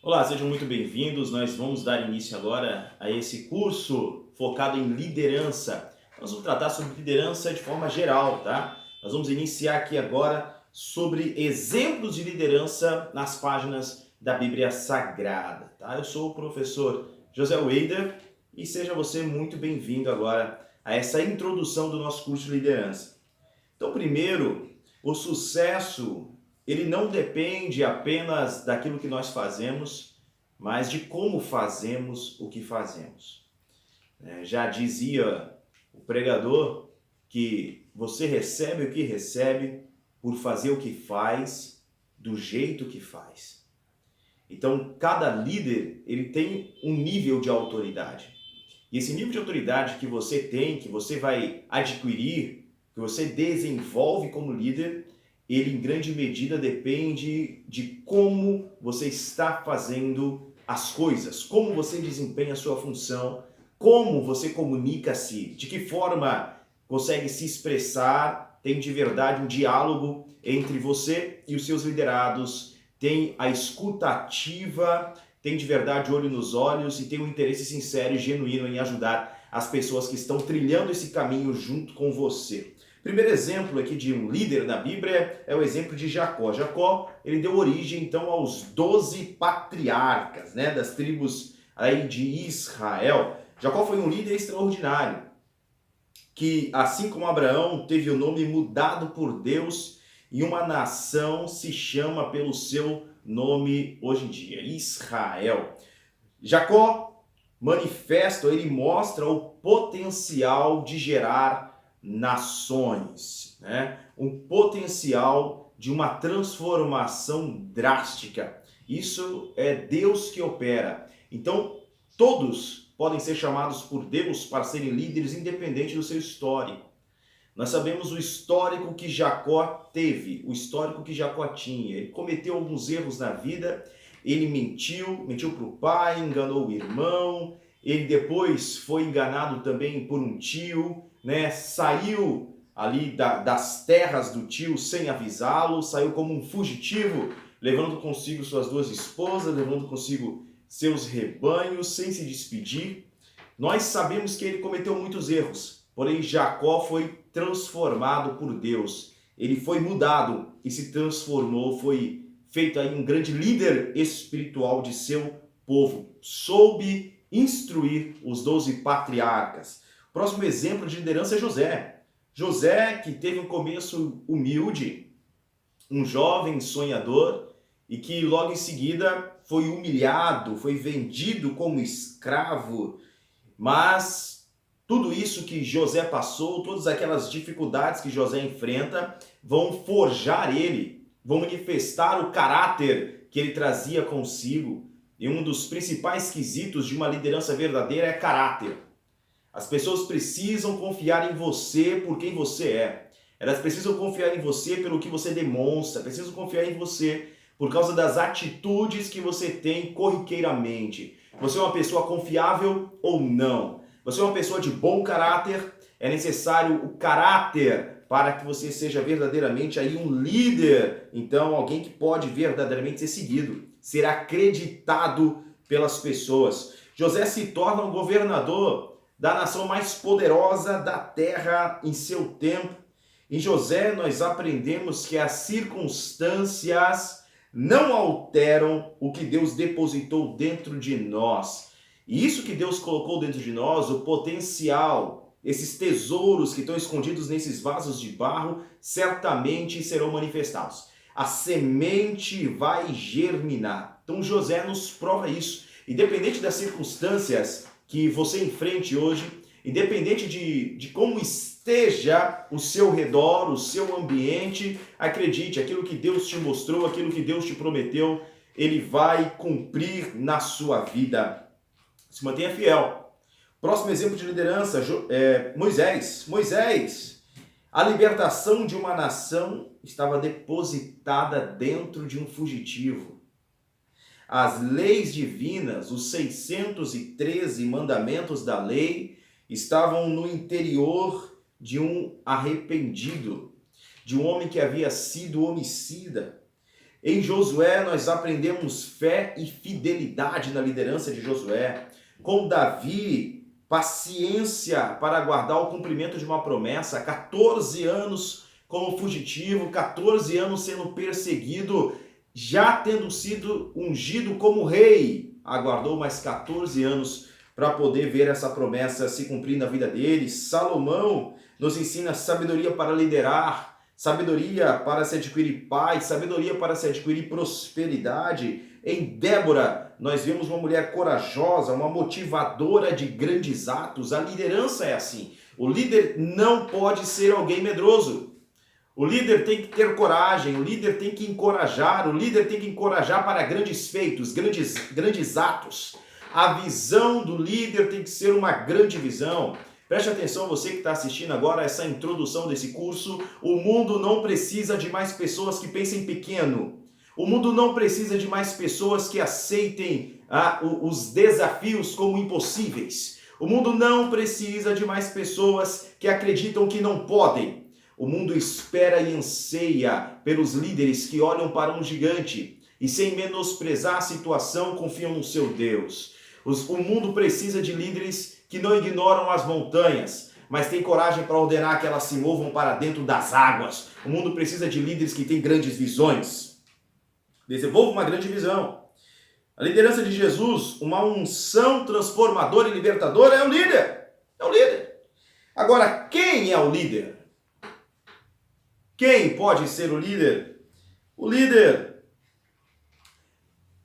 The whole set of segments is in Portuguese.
Olá, sejam muito bem-vindos. Nós vamos dar início agora a esse curso focado em liderança. Nós vamos tratar sobre liderança de forma geral, tá? Nós vamos iniciar aqui agora sobre exemplos de liderança nas páginas da Bíblia Sagrada, tá? Eu sou o professor José Weider e seja você muito bem-vindo agora a essa introdução do nosso curso de liderança. Então, primeiro, o sucesso ele não depende apenas daquilo que nós fazemos, mas de como fazemos o que fazemos. Já dizia o pregador que você recebe o que recebe por fazer o que faz, do jeito que faz. Então, cada líder ele tem um nível de autoridade. E esse nível de autoridade que você tem, que você vai adquirir, que você desenvolve como líder, ele em grande medida depende de como você está fazendo as coisas, como você desempenha a sua função, como você comunica-se, de que forma consegue se expressar, tem de verdade um diálogo entre você e os seus liderados, tem a escuta ativa, tem de verdade olho nos olhos e tem um interesse sincero e genuíno em ajudar as pessoas que estão trilhando esse caminho junto com você. Primeiro exemplo aqui de um líder na Bíblia é o exemplo de Jacó. Jacó, ele deu origem então aos 12 patriarcas, das tribos aí de Israel. Jacó foi um líder extraordinário, que assim como Abraão teve o nome mudado por Deus e uma nação se chama pelo seu nome hoje em dia, Israel. Jacó manifesta, ele mostra o potencial de gerar nações, um potencial de uma transformação drástica. Isso é Deus que opera. Então, todos podem ser chamados por Deus para serem líderes, independente do seu histórico. Nós sabemos o histórico que Jacó teve, o histórico que Jacó tinha. Ele cometeu alguns erros na vida, ele mentiu para o pai, enganou o irmão, ele depois foi enganado também por um tio, saiu ali das terras do tio sem avisá-lo, saiu como um fugitivo, levando consigo suas duas esposas, levando consigo seus rebanhos, sem se despedir. Nós sabemos que ele cometeu muitos erros, porém Jacó foi transformado por Deus. Ele foi mudado e se transformou, foi feito aí um grande líder espiritual de seu povo. Soube instruir os 12 patriarcas. O próximo exemplo de liderança é José. José, que teve um começo humilde, um jovem sonhador, e que logo em seguida foi humilhado, foi vendido como escravo, mas tudo isso que José passou, todas aquelas dificuldades que José enfrenta, vão forjar ele, vão manifestar o caráter que ele trazia consigo. E um dos principais quesitos de uma liderança verdadeira é caráter. As pessoas precisam confiar em você por quem você é. Elas precisam confiar em você pelo que você demonstra, precisam confiar em você por causa das atitudes que você tem corriqueiramente. Você é uma pessoa confiável ou não? Você é uma pessoa de bom caráter? É necessário o caráter para que você seja verdadeiramente aí um líder. Então, alguém que pode verdadeiramente ser seguido, ser acreditado pelas pessoas. José se torna um governador da nação mais poderosa da terra em seu tempo. Em José nós aprendemos que as circunstâncias não alteram o que Deus depositou dentro de nós. E isso que Deus colocou dentro de nós, o potencial, esses tesouros que estão escondidos nesses vasos de barro, certamente serão manifestados. A semente vai germinar. Então José nos prova isso. Independente das circunstâncias que você enfrente hoje, independente de como esteja o seu redor, o seu ambiente, acredite, aquilo que Deus te mostrou, aquilo que Deus te prometeu, Ele vai cumprir na sua vida. Se mantenha fiel. Próximo exemplo de liderança, Moisés. Moisés, a libertação de uma nação estava depositada dentro de um fugitivo. As leis divinas, os 613 mandamentos da lei, estavam no interior de um arrependido, de um homem que havia sido homicida. Em Josué nós aprendemos fé e fidelidade na liderança de Josué. Com Davi, paciência para aguardar o cumprimento de uma promessa, 14 anos como fugitivo, 14 anos sendo perseguido, já tendo sido ungido como rei, aguardou mais 14 anos para poder ver essa promessa se cumprir na vida dele. Salomão nos ensina sabedoria para liderar, sabedoria para se adquirir paz, sabedoria para se adquirir prosperidade. Em Débora, nós vemos uma mulher corajosa, uma motivadora de grandes atos. A liderança é assim. O líder não pode ser alguém medroso. O líder tem que ter coragem, o líder tem que encorajar, o líder tem que encorajar para grandes feitos, grandes atos. A visão do líder tem que ser uma grande visão. Preste atenção, você que está assistindo agora essa introdução desse curso. O mundo não precisa de mais pessoas que pensem pequeno. O mundo não precisa de mais pessoas que aceitem os desafios como impossíveis. O mundo não precisa de mais pessoas que acreditam que não podem. O mundo espera e anseia pelos líderes que olham para um gigante e, sem menosprezar a situação, confiam no seu Deus. O mundo precisa de líderes que não ignoram as montanhas, mas têm coragem para ordenar que elas se movam para dentro das águas. O mundo precisa de líderes que têm grandes visões. Desenvolva uma grande visão. A liderança de Jesus, uma unção transformadora e libertadora, é o líder. É o líder. Agora, quem é o líder? Quem pode ser o líder? O líder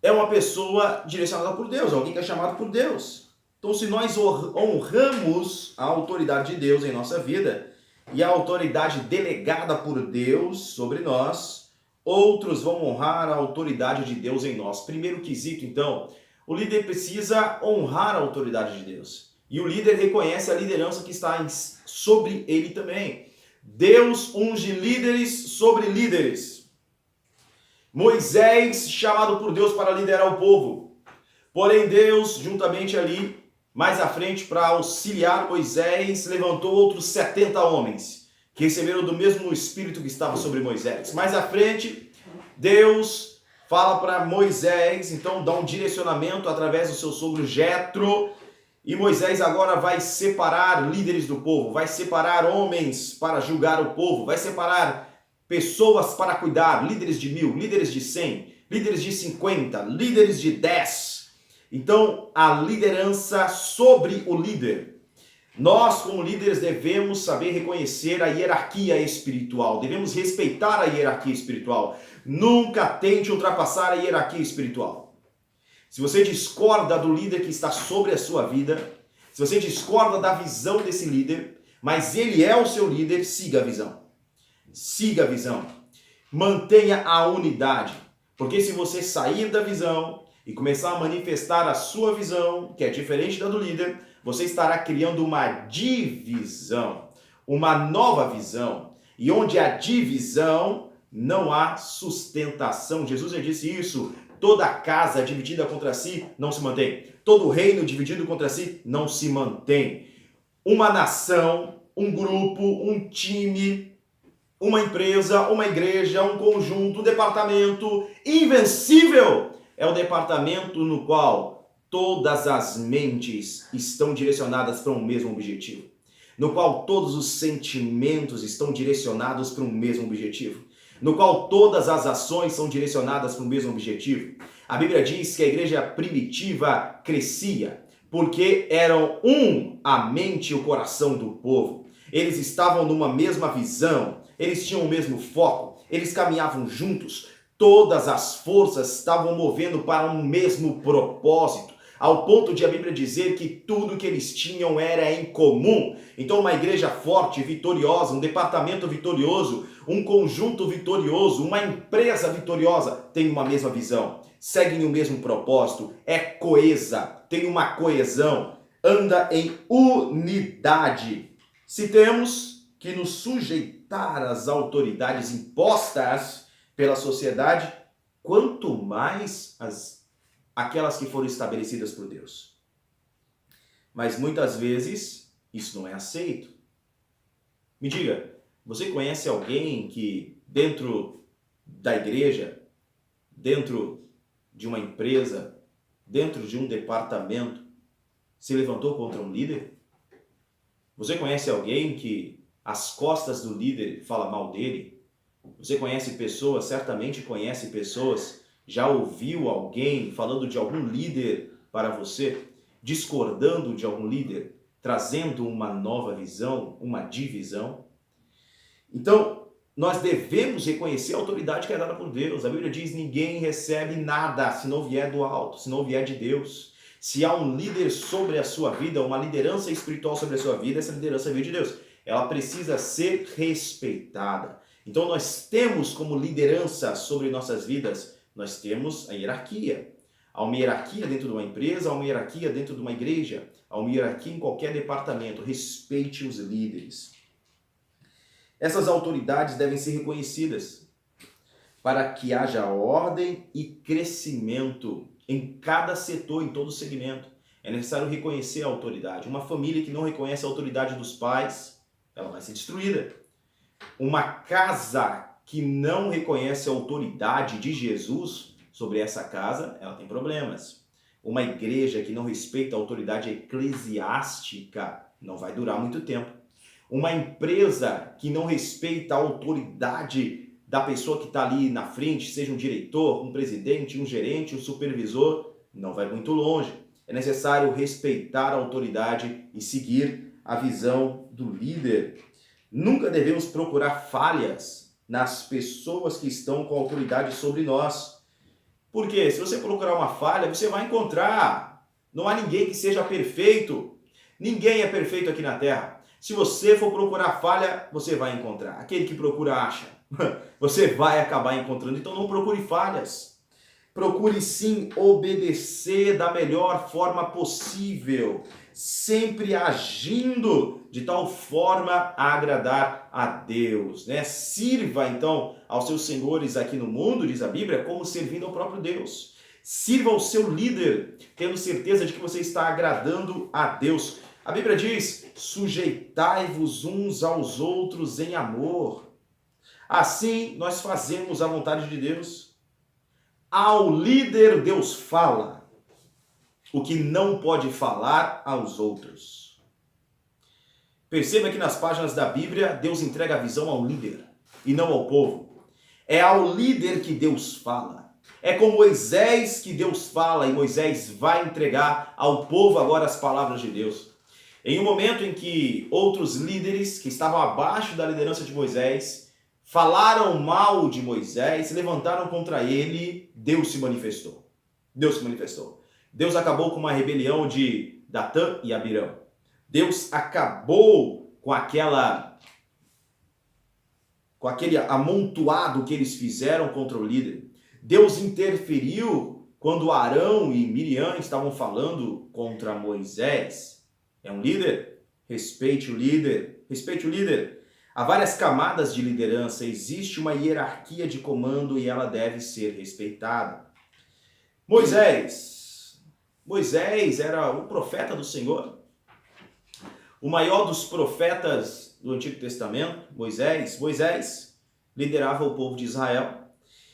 é uma pessoa direcionada por Deus, alguém que é chamado por Deus. Então, se nós honramos a autoridade de Deus em nossa vida e a autoridade delegada por Deus sobre nós, outros vão honrar a autoridade de Deus em nós. Primeiro quesito, então, o líder precisa honrar a autoridade de Deus. E o líder reconhece a liderança que está sobre ele também. Deus unge líderes sobre líderes. Moisés, chamado por Deus para liderar o povo. Porém, Deus, juntamente ali, mais à frente, para auxiliar Moisés, levantou outros 70 homens, que receberam do mesmo Espírito que estava sobre Moisés. Mais à frente, Deus fala para Moisés, então dá um direcionamento através do seu sogro Jetro, e Moisés agora vai separar líderes do povo, vai separar homens para julgar o povo, vai separar pessoas para cuidar, líderes de 1000, líderes de 100, líderes de 50, líderes de 10. Então, a liderança sobre o líder. Nós, como líderes, devemos saber reconhecer a hierarquia espiritual, devemos respeitar a hierarquia espiritual. Nunca tente ultrapassar a hierarquia espiritual. Se você discorda do líder que está sobre a sua vida, se você discorda da visão desse líder, mas ele é o seu líder, siga a visão. Siga a visão. Mantenha a unidade. Porque se você sair da visão e começar a manifestar a sua visão, que é diferente da do líder, você estará criando uma divisão, uma nova visão. E onde há divisão, não há sustentação. Jesus já disse isso. Toda casa dividida contra si não se mantém. Todo reino dividido contra si não se mantém. Uma nação, um grupo, um time, uma empresa, uma igreja, um conjunto, um departamento invencível é o departamento no qual todas as mentes estão direcionadas para um mesmo objetivo. No qual todos os sentimentos estão direcionados para um mesmo objetivo. No qual todas as ações são direcionadas para o mesmo objetivo. A Bíblia diz que a igreja primitiva crescia, porque eram a mente e o coração do povo. Eles estavam numa mesma visão, eles tinham o mesmo foco, eles caminhavam juntos, todas as forças estavam movendo para um mesmo propósito. Ao ponto de a Bíblia dizer que tudo que eles tinham era em comum. Então uma igreja forte, vitoriosa, um departamento vitorioso, um conjunto vitorioso, uma empresa vitoriosa tem uma mesma visão, seguem o mesmo propósito, é coesa, tem uma coesão, anda em unidade. Se temos que nos sujeitar às autoridades impostas pela sociedade, quanto mais aquelas que foram estabelecidas por Deus. Mas muitas vezes isso não é aceito. Me diga, você conhece alguém que dentro da igreja dentro de uma empresa, dentro de um departamento, se levantou contra um líder? Você conhece alguém que às costas do líder fala mal dele? Você conhece pessoas, certamente conhece pessoas, já ouviu alguém falando de algum líder para você, discordando de algum líder, trazendo uma nova visão, uma divisão? Então, nós devemos reconhecer a autoridade que é dada por Deus. A Bíblia diz: ninguém recebe nada se não vier do alto, se não vier de Deus. Se há um líder sobre a sua vida, uma liderança espiritual sobre a sua vida, essa liderança veio de Deus. Ela precisa ser respeitada. Então nós temos como liderança sobre nossas vidas, nós temos a hierarquia. Há uma hierarquia dentro de uma empresa, há uma hierarquia dentro de uma igreja, há uma hierarquia em qualquer departamento. Respeite os líderes. Essas autoridades devem ser reconhecidas para que haja ordem e crescimento em cada setor, em todo segmento. É necessário reconhecer a autoridade. Uma família que não reconhece a autoridade dos pais, ela vai ser destruída. Uma casa que não reconhece a autoridade de Jesus sobre essa casa, ela tem problemas. Uma igreja que não respeita a autoridade eclesiástica não vai durar muito tempo. Uma empresa que não respeita a autoridade da pessoa que está ali na frente, seja um diretor, um presidente, um gerente, um supervisor, não vai muito longe. É necessário respeitar a autoridade e seguir a visão do líder. Nunca devemos procurar falhas nas pessoas que estão com autoridade sobre nós. Porque se você procurar uma falha, você vai encontrar. Não há ninguém que seja perfeito. Ninguém é perfeito aqui na Terra. Se você for procurar falha, você vai encontrar. Aquele que procura acha. Você vai acabar encontrando. Então não procure falhas. Procure sim obedecer da melhor forma possível, sempre agindo de tal forma a agradar a Deus, né? Sirva então aos seus senhores aqui no mundo, diz a Bíblia, como servindo ao próprio Deus. Sirva ao seu líder, tendo certeza de que você está agradando a Deus. A Bíblia diz: sujeitai-vos uns aos outros em amor. Assim nós fazemos a vontade de Deus. Ao líder Deus fala o que não pode falar aos outros. Perceba que nas páginas da Bíblia Deus entrega a visão ao líder e não ao povo. É ao líder que Deus fala. É com Moisés que Deus fala e Moisés vai entregar ao povo agora as palavras de Deus. Em um momento em que outros líderes que estavam abaixo da liderança de Moisés falaram mal de Moisés, se levantaram contra ele, Deus se manifestou. Deus se manifestou. Deus acabou com uma rebelião de Datã e Abirão. Deus acabou com aquele amontoado que eles fizeram contra o líder. Deus interferiu quando Arão e Miriam estavam falando contra Moisés. É um líder? Respeite o líder. Respeite o líder. Há várias camadas de liderança, existe uma hierarquia de comando e ela deve ser respeitada. Moisés era o profeta do Senhor, o maior dos profetas do Antigo Testamento. Moisés liderava o povo de Israel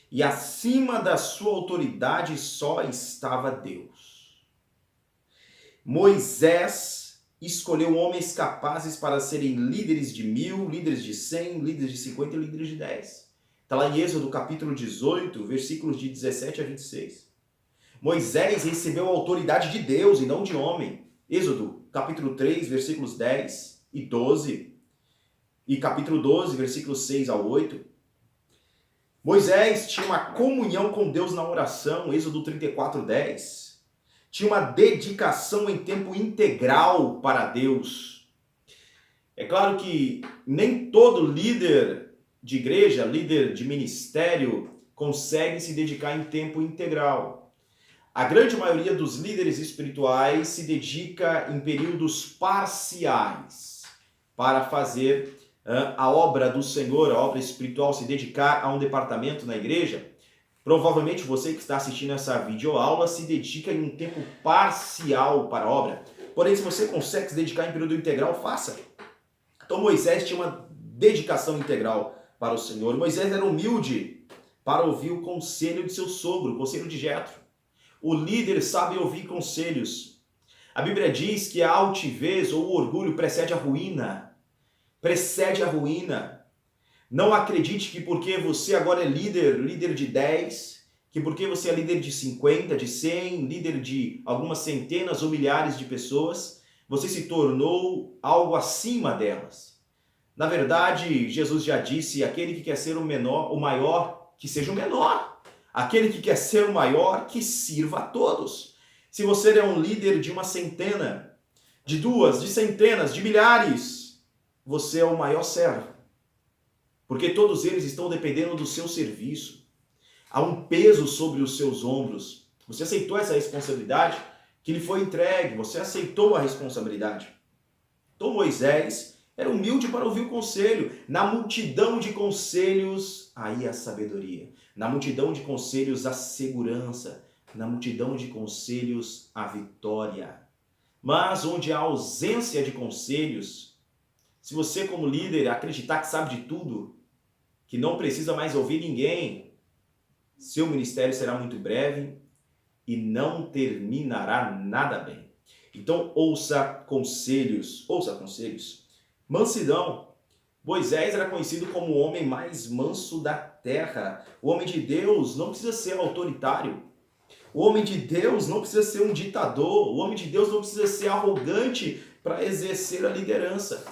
e acima da sua autoridade só estava Deus. Moisés escolheu homens capazes para serem líderes de 1000, líderes de 100, líderes de 50 e líderes de 10. Está lá em Êxodo capítulo 18, versículos de 17 a 26. Moisés recebeu a autoridade de Deus e não de homem. Êxodo capítulo 3, versículos 10 e 12. E capítulo 12, versículos 6 a 8. Moisés tinha uma comunhão com Deus na oração. Êxodo 34, 10. Tinha uma dedicação em tempo integral para Deus. É claro que nem todo líder de igreja, líder de ministério, consegue se dedicar em tempo integral. A grande maioria dos líderes espirituais se dedica em períodos parciais para fazer a obra do Senhor, a obra espiritual, se dedicar a um departamento na igreja. Provavelmente você que está assistindo essa videoaula se dedica em um tempo parcial para a obra. Porém, se você consegue se dedicar em período integral, faça. Então Moisés tinha uma dedicação integral para o Senhor. Moisés era humilde para ouvir o conselho de seu sogro, o conselho de Jetro. O líder sabe ouvir conselhos. A Bíblia diz que a altivez ou o orgulho precede a ruína. Precede a ruína. Não acredite que porque você agora é líder de 10, que porque você é líder de 50, de 100, líder de algumas centenas ou milhares de pessoas, você se tornou algo acima delas. Na verdade, Jesus já disse, aquele que quer ser o menor, o maior, que seja o menor. Aquele que quer ser o maior, que sirva a todos. Se você é um líder de uma centena, de duas, de centenas, de milhares, você é o maior servo. Porque todos eles estão dependendo do seu serviço. Há um peso sobre os seus ombros. Você aceitou essa responsabilidade que lhe foi entregue. Você aceitou a responsabilidade. Então Moisés era humilde para ouvir o conselho. Na multidão de conselhos, aí a sabedoria. Na multidão de conselhos, a segurança. Na multidão de conselhos, a vitória. Mas onde há ausência de conselhos, se você como líder acreditar que sabe de tudo, que não precisa mais ouvir ninguém, seu ministério será muito breve e não terminará nada bem. Então ouça conselhos. Mansidão. Moisés era conhecido como o homem mais manso da terra. O homem de Deus não precisa ser autoritário. O homem de Deus não precisa ser um ditador. O homem de Deus não precisa ser arrogante para exercer a liderança.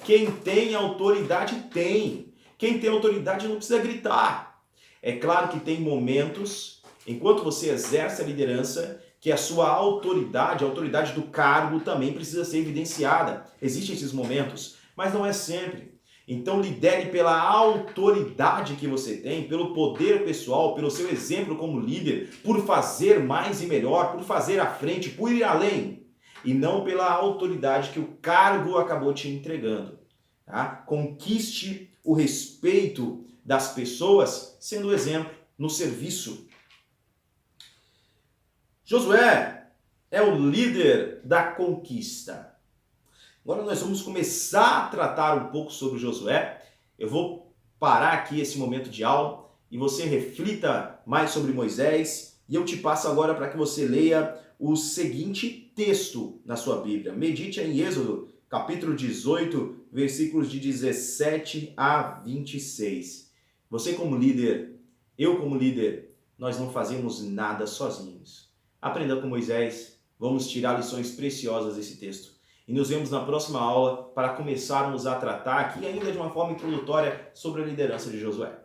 Quem tem autoridade tem. Quem tem autoridade não precisa gritar. É claro que tem momentos, enquanto você exerce a liderança, que a sua autoridade, a autoridade do cargo também precisa ser evidenciada. Existem esses momentos, mas não é sempre. Então lidere pela autoridade que você tem, pelo poder pessoal, pelo seu exemplo como líder, por fazer mais e melhor, por fazer à frente, por ir além. E não pela autoridade que o cargo acabou te entregando. Tá? Conquiste o respeito das pessoas sendo exemplo no serviço. Josué é o líder da conquista. Agora nós vamos começar a tratar um pouco sobre Josué. Eu vou parar aqui esse momento de aula e você reflita mais sobre Moisés. E eu te passo agora para que você leia o seguinte texto na sua Bíblia. Medite em Êxodo, capítulo 18, versículos de 17 a 26. Você como líder, eu como líder, nós não fazemos nada sozinhos. Aprenda com Moisés, vamos tirar lições preciosas desse texto. E nos vemos na próxima aula para começarmos a tratar aqui ainda de uma forma introdutória sobre a liderança de Josué.